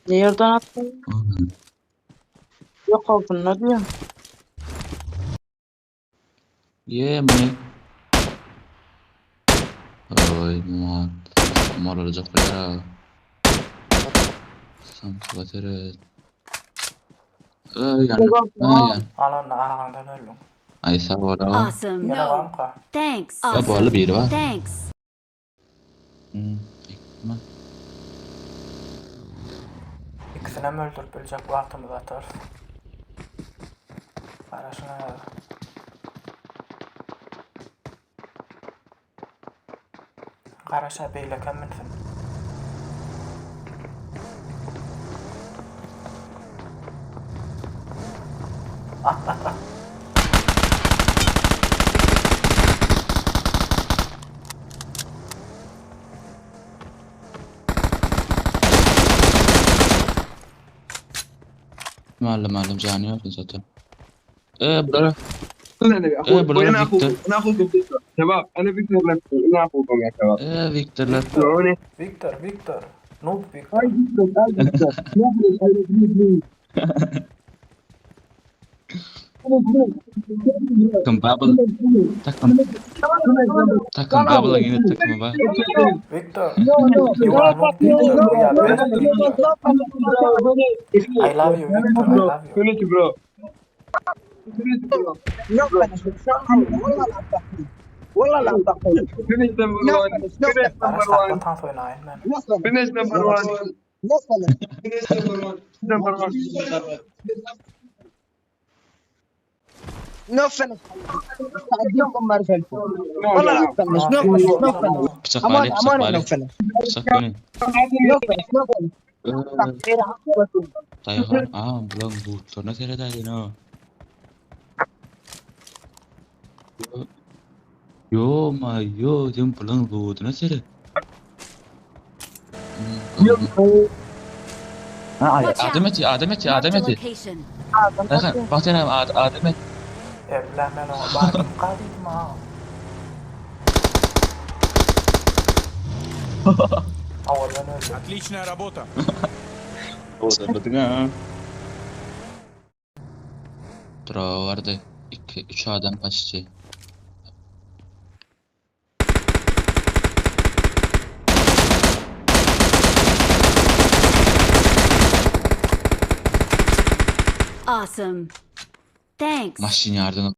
Nereden attın? Yok oldun ne diyorsun? Yeme. Oy muat. Mal olacak ya. Samtu batırır. Yani. Yani. Alan arağından öldüm. Ay sağ ol. Awesome. Yine var mı ka? Thanks. Ya bu arada biri var. Thanks. İkma. İkisine mi öldürüp ölecek vaktimiz atar? Karşına ya. Karşına beyleken minsin. معلم جاني وين zaten. Bro. وين بلا اخوكم؟ فيكتور. انا اخوكم فيكتور شباب، انا فيكتور لفو، انا اخوكم يا شباب. فيكتور لا. اسمعوني. Victor. Noob Victor. هاي فيكتور هاي فيكتور. Takım bubble. Takım bubble yine takımı var. Victor. You are not Victor. We are best Victor. I love you Victor. I love you. فينيش برو. والله لا تقول فينيش نمبر 1. فينيش Araç نمبر 1. takla tansoyun ayın ben. فينيش نمبر 1. مثلا فينيش نمبر 1. نو فينش تعديكم مرسلكم والله لا فينش نو فينش نو فينش Bıçak امان bali, bıçak امان bali. نو فينش Bıçak bali. نو فينش نو فينش تقدير عقبة Tayhan, bulan bu. Nasıl neredeydi no? Yo, sen bulan bu. Nasıl? Watch Adem out. eti. Marked a location. Bakın Adem eti. Evlenmen o. Bakim kadim ma. Avaldan öldü. Отличная работа. O da bakın ha. Dura vardı. 3 adam kaçtı. Awesome. Thanks. Maşin yardım